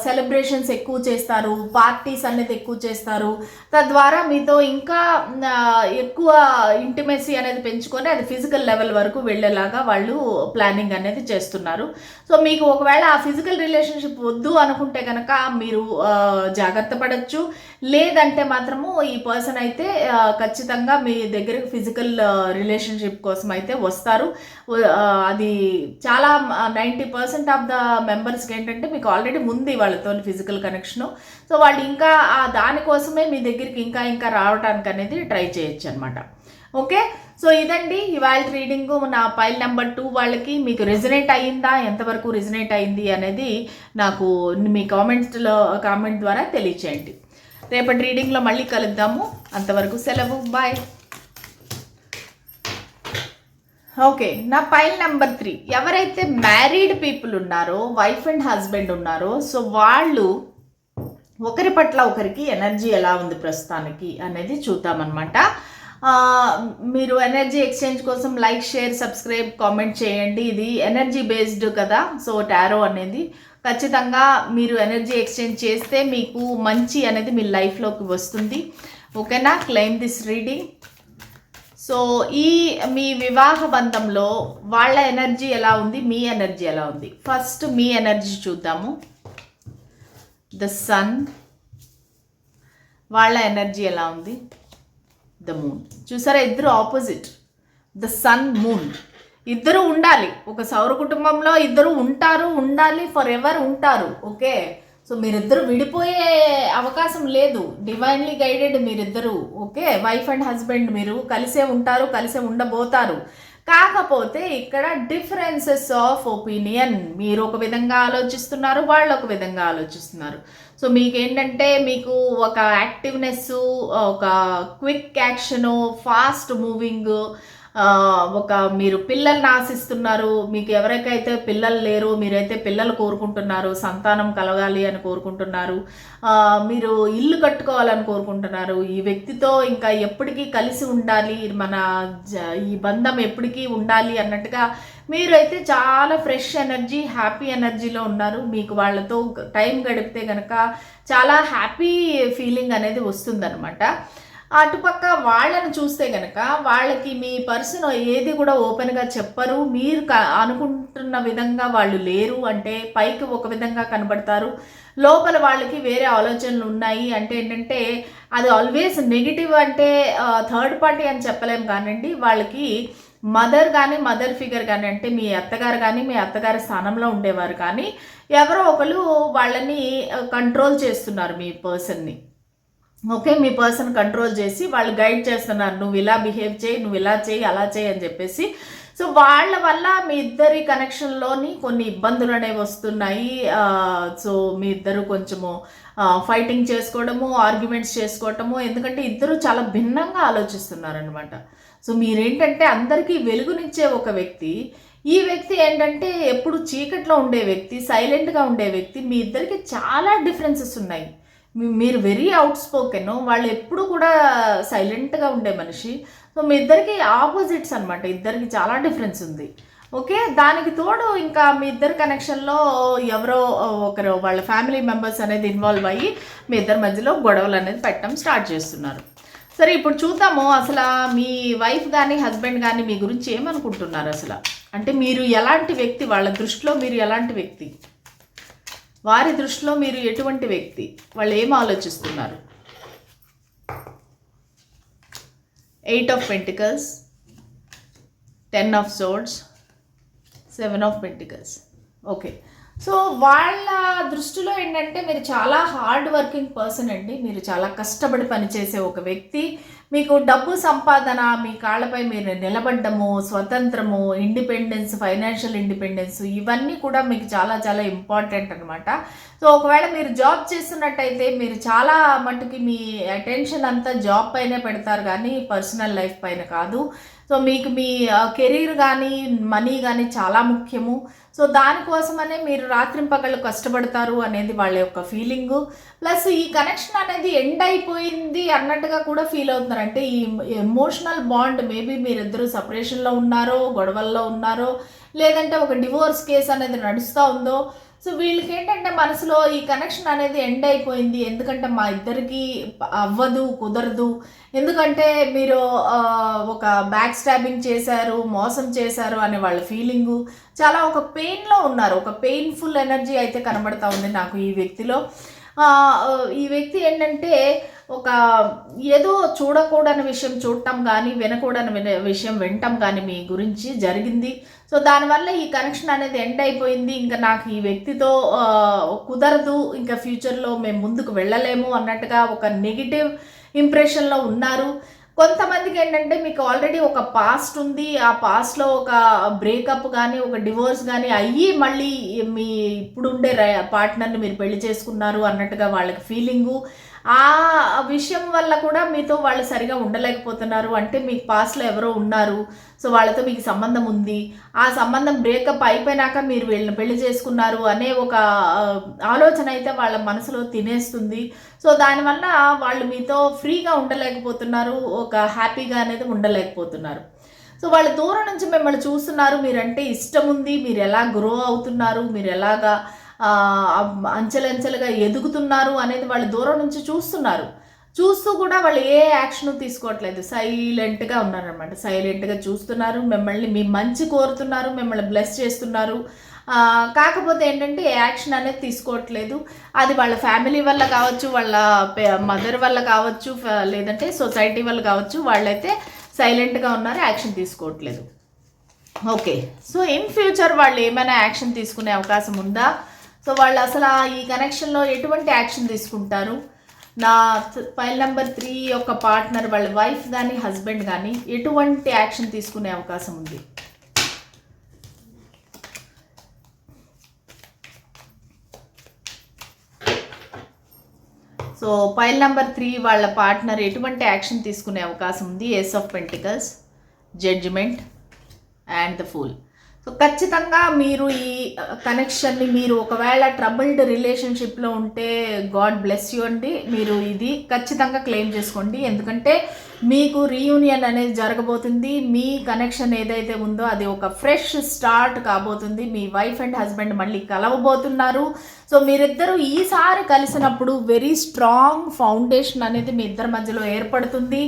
సెలబ్రేషన్స్ ఎక్కువ చేస్తారు, పార్టీస్ అనేది ఎక్కువ చేస్తారు. తద్వారా మీతో ఇంకా ఎక్కువ ఇంటిమెసీ అనేది పెంచుకొని అది ఫిజికల్ లెవెల్ వరకు వెళ్ళేలాగా వాళ్ళు ప్లానింగ్ అనేది చేస్తున్నారు. సో మీకు ఒకవేళ ఆ ఫిజికల్ రిలేషన్షిప్ వద్దు అనుకుంటే కనుక మీరు జాగ్రత్త పడచ్చు. లేదంటే మాత్రము ఈ పర్సన్ అయితే ఖచ్చితంగా మీ దగ్గరకు ఫిజికల్ రిలేషన్షిప్ కోసం అయితే వస్తారు. అది చాలా 90% ఆఫ్ ద మెంబర్స్కి ఏంటంటే మీకు ఆల్రెడీ ఉంది వాళ్ళతో ఫిజికల్ కనెక్షను. సో వాళ్ళు ఇంకా దానికోసమే మీ దగ్గరికి ఇంకా ఇంకా రావడానికి అనేది ట్రై చేయొచ్చు అనమాట. ఓకే, సో ఇదండి ఇవాళ రీడింగ్. నా పైల్ నెంబర్ 2 వాళ్ళకి మీకు రిజనేట్ అయ్యిందా, ఎంతవరకు రిజనేట్ అయింది అనేది నాకు మీ కామెంట్ ద్వారా తెలియచేయండి. రేపటి రీడింగ్లో మళ్ళీ కలుద్దాము. అంతవరకు సెలవు, బాయ్. ఓకే, నా పైల్ నెంబర్ 3 ఎవరైతే మ్యారీడ్ పీపుల్ ఉన్నారో, వైఫ్ అండ్ హస్బెండ్ ఉన్నారో, సో వాళ్ళు ఒకరి పట్ల ఒకరికి ఎనర్జీ ఎలా ఉంది ప్రస్తుతానికి అనేది చూద్దామన్నమాట. మీరు ఎనర్జీ ఎక్స్చేంజ్ కోసం లైక్, షేర్, సబ్స్క్రైబ్, కామెంట్ చేయండి. ఇది ఎనర్జీ బేస్డ్ కదా, సో టారో అనేది ఖచ్చితంగా మీరు ఎనర్జీ ఎక్స్చేంజ్ చేస్తే మీకు మంచి అనేది మీ లైఫ్లోకి వస్తుంది. ఓకేనా, క్లెయిమ్ దిస్ రీడింగ్. సో మీ వివాహ బంధంలో వాళ్ళ ఎనర్జీ ఎలా ఉంది, మీ ఎనర్జీ ఎలా ఉంది. ఫస్ట్ మీ ఎనర్జీ చూద్దాము. ద సన్, వాళ్ళ ఎనర్జీ ఎలా ఉంది. The moon. చూసారా, ఇద్దరు ఆపోజిట్. ద సన్, మూన్ ఇద్దరు ఉండాలి. ఒక సౌర కుటుంబంలో ఇద్దరు ఉండాలి, ఫర్ ఎవర్ ఉంటారు. ఓకే, సో మీరిద్దరు విడిపోయే అవకాశం లేదు. డివైన్లీ గైడెడ్ మీరిద్దరు. ఓకే, వైఫ్ అండ్ హస్బెండ్ మీరు కలిసే ఉంటారు, కలిసే ఉండబోతారు. కాకపోతే ఇక్కడ డిఫరెన్సెస్ ఆఫ్ ఒపీనియన్. మీరు ఒక విధంగా ఆలోచిస్తున్నారు, వాళ్ళు ఒక విధంగా ఆలోచిస్తున్నారు. సో మీకేంటంటే మీకు ఒక యాక్టివ్నెస్, ఒక క్విక్ యాక్షను, ఫాస్ట్ మూవింగ్, ఒక మీరు పిల్లల్ని ఆశిస్తున్నారు. మీకు ఎవరికైతే పిల్లలు లేరు, మీరైతే పిల్లలు కోరుకుంటున్నారు, సంతానం కలగాలి అని కోరుకుంటున్నారు, మీరు ఇల్లు కట్టుకోవాలని కోరుకుంటున్నారు. ఈ వ్యక్తితో ఇంకా ఎప్పటికీ కలిసి ఉండాలి, ఈ బంధం ఎప్పటికీ ఉండాలి అన్నట్టుగా మీరైతే చాలా ఫ్రెష్ ఎనర్జీ, హ్యాపీ ఎనర్జీలో ఉన్నారు. మీకు వాళ్ళతో టైం గడిపితే కనుక చాలా హ్యాపీ ఫీలింగ్ అనేది వస్తుందన్నమాట. అటుపక్క వాళ్ళని చూస్తే కనుక వాళ్ళకి మీ పర్సన్ ఏది కూడా ఓపెన్గా చెప్పరు. మీరు అనుకుంటున్న విధంగా వాళ్ళు లేరు. అంటే పైకి ఒక విధంగా కనబడతారు, లోపల వాళ్ళకి వేరే ఆలోచనలు ఉన్నాయి. అంటే ఏంటంటే అది ఆల్వేస్ నెగిటివ్. అంటే థర్డ్ పార్టీ అని చెప్పలేము కానండి, వాళ్ళకి మదర్ కానీ, మదర్ ఫిగర్ కానీ, అంటే మీ అత్తగారు కానీ, మీ అత్తగారి స్థానంలో ఉండేవారు కానీ ఎవరో ఒకరు వాళ్ళని కంట్రోల్ చేస్తున్నారు మీ పర్సన్ని. ఓకే, మీ పర్సన్ కంట్రోల్ చేసి వాళ్ళు గైడ్ చేస్తున్నారు, నువ్వు ఇలా బిహేవ్ చేయి, నువ్వు ఇలా చేయి, అలా చేయి అని చెప్పేసి. సో వాళ్ళ వల్ల మీ ఇద్దరి కనెక్షన్లోని కొన్ని ఇబ్బందులు అనేవి వస్తున్నాయి. సో మీ ఇద్దరు కొంచెము ఫైటింగ్ చేసుకోవడము, ఆర్గ్యుమెంట్స్ చేసుకోవటము, ఎందుకంటే ఇద్దరు చాలా భిన్నంగా ఆలోచిస్తున్నారనమాట. సో మీరేంటంటే అందరికీ వెలుగునిచ్చే ఒక వ్యక్తి, ఈ వ్యక్తి ఏంటంటే ఎప్పుడు చీకట్లో ఉండే వ్యక్తి, సైలెంట్గా ఉండే వ్యక్తి. మీ ఇద్దరికి చాలా డిఫరెన్సెస్ ఉన్నాయి. మీరు వెరీ అవుట్ స్పోకెన్, వాళ్ళు ఎప్పుడు కూడా సైలెంట్గా ఉండే మనిషి. సో మీ ఇద్దరికి ఆపోజిట్స్ అనమాట, ఇద్దరికి చాలా డిఫరెన్స్ ఉంది. ఓకే, దానికి తోడు ఇంకా మీ ఇద్దరు కనెక్షన్లో ఎవరో ఒకరు వాళ్ళ ఫ్యామిలీ మెంబర్స్ అనేది ఇన్వాల్వ్ అయ్యి మీ ఇద్దరి మధ్యలో గొడవలు అనేది పెట్టడం స్టార్ట్ చేస్తున్నారు. సరే, ఇప్పుడు చూద్దాము అసలు మీ వైఫ్ కానీ హస్బెండ్ కానీ మీ గురించి ఏమనుకుంటున్నారు అసలు. అంటే మీరు ఎలాంటి వ్యక్తి, వాళ్ళ దృష్టిలో మీరు ఎలాంటి వ్యక్తి, వారి దృష్టిలో మీరు ఎటువంటి వ్యక్తి, వాళ్ళు ఏం ఆలోచిస్తున్నారు. 8 of Pentacles, 10 of Swords, 7 of Pentacles. Okay, so వాళ్ళ దృష్టిలో ఏంటంటే మీరు చాలా హార్డ్ వర్కింగ్ పర్సన్ అండి. మీరు చాలా కష్టపడి పనిచేసే ఒక వ్యక్తి. మీకు డబ్బు సంపాదన, మీ కాళ్ళపై మీరు నిలబడ్డము, స్వతంత్రము, ఇండిపెండెన్స్, ఫైనాన్షియల్ ఇండిపెండెన్స్, ఇవన్నీ కూడా మీకు చాలా చాలా ఇంపార్టెంట్ అనమాట. సో ఒకవేళ మీరు జాబ్ చేస్తున్నట్టయితే మీరు చాలా మటుకి మీ అటెన్షన్ అంతా జాబ్ పైనే పెడతారు కానీ పర్సనల్ లైఫ్ పైన కాదు. సో మీకు మీ కెరీర్ కానీ మనీ కానీ చాలా ముఖ్యము. సో దానికోసమనే మీరు రాత్రింపగళ్ళు కష్టపడతారు అనేది వాళ్ళ యొక్క ఫీలింగు. ప్లస్ ఈ కనెక్షన్ అనేది ఎండ్ అయిపోయింది అన్నట్టుగా కూడా ఫీల్ అవుతున్నారు. అంటే ఈ ఎమోషనల్ బాండ్ మేబీ మీరిద్దరూ సపరేషన్లో ఉన్నారో, గొడవల్లో ఉన్నారో, లేదంటే ఒక డివోర్స్ కేసు అనేది నడుస్తూ ఉందో. సో వీళ్ళకి ఏంటంటే మనసులో ఈ కనెక్షన్ అనేది ఎండ్ అయిపోయింది, ఎందుకంటే మా ఇద్దరికి అవ్వదు, కుదరదు, ఎందుకంటే మీరు ఒక బ్యాక్ స్టాబింగ్ చేశారు, మోసం చేశారు అనే వాళ్ళ ఫీలింగు. చాలా ఒక పెయిన్లో ఉన్నారు, ఒక పెయిన్ఫుల్ ఎనర్జీ అయితే కనబడతా ఉంది నాకు ఈ వ్యక్తిలో. ఈ వ్యక్తి ఏంటంటే ఒక ఏదో చూడకూడని విషయం చూడటం కానీ, వినకూడని విషయం వినటం కానీ మీ గురించి జరిగింది. సో దానివల్ల ఈ కనెక్షన్ అనేది ఎండ్ అయిపోయింది, ఇంకా నాకు ఈ వ్యక్తితో కుదరదు, ఇంకా ఫ్యూచర్లో మేము ముందుకు వెళ్ళలేము అన్నట్టుగా ఒక నెగిటివ్ ఇంప్రెషన్లో ఉన్నారు. కొంతమందికి ఏంటంటే మీకు ఆల్రెడీ ఒక పాస్ట్ ఉంది, ఆ పాస్ట్లో ఒక బ్రేకప్ కానీ, ఒక డివోర్స్ కానీ అయ్యి మళ్ళీ మీ ఇప్పుడుండే పార్ట్నర్ని మీరు పెళ్లి చేసుకున్నారు అన్నట్టుగా వాళ్ళకి ఫీలింగు. ఆ విషయం వల్ల కూడా మీతో వాళ్ళు సరిగా ఉండలేకపోతున్నారు. అంటే మీకు పాస్ట్లో ఎవరో ఉన్నారు, సో వాళ్ళతో మీకు సంబంధం ఉంది, ఆ సంబంధం బ్రేకప్ అయిపోయినాక మీరు వీళ్ళని పెళ్లి చేసుకున్నారు అనే ఒక ఆలోచన అయితే వాళ్ళ మనసులో తినేస్తుంది. సో దానివల్ల వాళ్ళు మీతో ఫ్రీగా ఉండలేకపోతున్నారు, ఒక హ్యాపీగా అనేది ఉండలేకపోతున్నారు. సో వాళ్ళ దూరం నుంచి మిమ్మల్ని చూస్తున్నారు, మీరంటే ఇష్టం ఉంది, మీరు ఎలా గ్రో అవుతున్నారు, మీరు ఎలాగా అంచెలంచెలుగా ఎదుగుతున్నారు అనేది వాళ్ళు దూరం నుంచి చూస్తున్నారు. చూస్తూ కూడా వాళ్ళు ఏ యాక్షన్ తీసుకోవట్లేదు, సైలెంట్గా ఉన్నారనమాట. సైలెంట్గా చూస్తున్నారు, మిమ్మల్ని మీ మంచి కోరుతున్నారు, మిమ్మల్ని బ్లెస్ చేస్తున్నారు. కాకపోతే ఏంటంటే యాక్షన్ అనేది తీసుకోవట్లేదు. అది వాళ్ళ ఫ్యామిలీ వల్ల కావచ్చు, వాళ్ళ మదర్ వల్ల కావచ్చు, లేదంటే సొసైటీ వల్ల కావచ్చు, వాళ్ళైతే సైలెంట్గా ఉన్నారు, యాక్షన్ తీసుకోవట్లేదు. ఓకే, సో ఇన్ ఫ్యూచర్ వాళ్ళు ఏమైనా యాక్షన్ తీసుకునే అవకాశం ఉందా? సో వాళ్ళు అసలు ఈ కనెక్షన్లో ఎటువంటి యాక్షన్ తీసుకుంటారు? నా ఫైల్ నెంబర్ 3 యొక్క పార్ట్నర్, వాళ్ళ వైఫ్ కానీ హస్బెండ్ కానీ ఎటువంటి యాక్షన్ తీసుకునే అవకాశం ఉంది? సో ఫైల్ నెంబర్ 3 వాళ్ళ పార్ట్నర్ ఎటువంటి యాక్షన్ తీసుకునే అవకాశం ఉంది? Ace of pentacles, judgement and the fool. So ఖచ్చితంగా మీరు ఈ కనెక్షన్ని, మీరు ఒకవేళ ట్రబుల్డ్ రిలేషన్షిప్లో ఉంటే గాడ్ బ్లెస్ యూ అండి, మీరు ఇది ఖచ్చితంగా క్లెయిమ్ చేసుకోండి. ఎందుకంటే మీకు రీయూనియన్ అనేది జరగబోతుంది. మీ కనెక్షన్ ఏదైతే ఉందో అది ఒక ఫ్రెష్ స్టార్ట్ కాబోతుంది. మీ వైఫ్ అండ్ హస్బెండ్ మళ్ళీ కలవబోతున్నారు. సో మీరిద్దరూ ఈసారి కలిసినప్పుడు వెరీ స్ట్రాంగ్ ఫౌండేషన్ అనేది మీ ఇద్దరి మధ్యలో ఏర్పడుతుంది.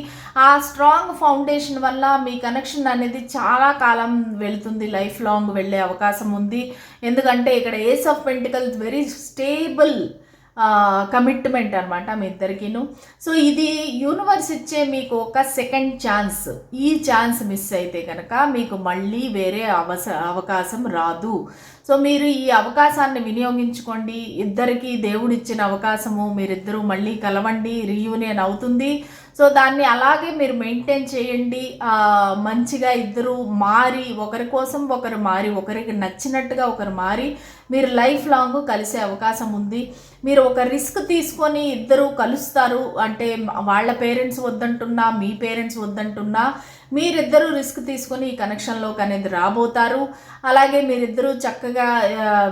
ఆ స్ట్రాంగ్ ఫౌండేషన్ వల్ల మీ కనెక్షన్ అనేది చాలా కాలం వెళుతుంది, లైఫ్ లాంగ్ వెళ్ళే అవకాశం ఉంది. ఎందుకంటే ఇక్కడ ace of pentacles very stable commitment అనమాట మీ ఇద్దరికిను. సో ఇది యూనివర్స్ ఇచ్చే మీకు ఒక సెకండ్ ఛాన్స్. ఈ ఛాన్స్ మిస్ అయితే కనుక మీకు మళ్ళీ వేరే అవకాశం రాదు. సో సో మీరు ఈ అవకాశాన్ని వినియోగించుకోండి. ఇద్దరికి దేవుడిచ్చిన అవకాశము, మీరిద్దరూ మళ్ళీ కలవండి, రీయూనియన్ అవుతుంది. సో దాన్ని అలాగే మీరు మెయింటైన్ చేయండి. మంచిగా ఇద్దరు మారి, ఒకరి కోసం ఒకరు మారి, ఒకరికి నచ్చినట్టుగా ఒకరు మారి మీరు లైఫ్ లాంగ్ కలిసే అవకాశం ఉంది. మీరు ఒక రిస్క్ తీసుకొని ఇద్దరు కలుస్తారు అంటే వాళ్ళ పేరెంట్స్ వద్దంటున్నా, మీ పేరెంట్స్ వద్దంటున్నా మీరిద్దరూ రిస్క్ తీసుకొని ఈ కనెక్షన్లోకి అనేది రాబోతారు. అలాగే మీరిద్దరూ చక్కగా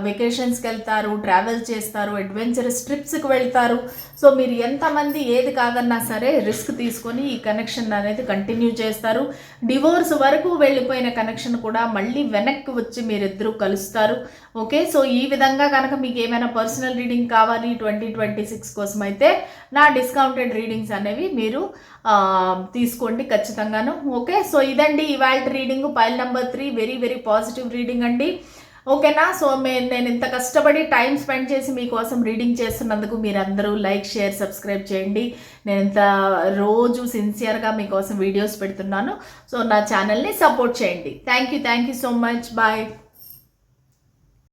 వెకేషన్స్కి వెళ్తారు, ట్రావెల్ చేస్తారు, అడ్వెంచరస్ ట్రిప్స్కి వెళ్తారు. సో మీరు ఎంతమంది ఏది కాదన్నా సరే రిస్క్ తీసుకొని ఈ కనెక్షన్ అనేది కంటిన్యూ చేస్తారు. డివోర్స్ వరకు వెళ్ళిపోయిన కనెక్షన్ కూడా మళ్ళీ వెనక్కి వచ్చి మీరిద్దరూ కలుస్తారు. ఓకే, సో ఈ విధంగా కనుక మీకు ఏమైనా పర్సనల్ రీడింగ్ కావాలి 2026 కోసం అయితే నా డిస్కౌంటెడ్ రీడింగ్స్ అనేవి మీరు తీసుకోండి ఖచ్చితంగాను. ఓకే, సో ఇదండి ఇవాళ reading, pile number 3, very very positive reading అండి. ఓకేనా? సో నేను ఇంత కష్టపడి టైం స్పెండ్ చేసి మీకోసం రీడింగ్ చేస్తున్నందుకు మీరందరూ లైక్, షేర్, సబ్స్క్రైబ్ చేయండి. నేను ఇంత రోజు సిన్సియర్గా మీకోసం వీడియోస్ పెడుతున్నాను. సో నా ఛానల్ని సపోర్ట్ చేయండి. Thank you so much. Bye.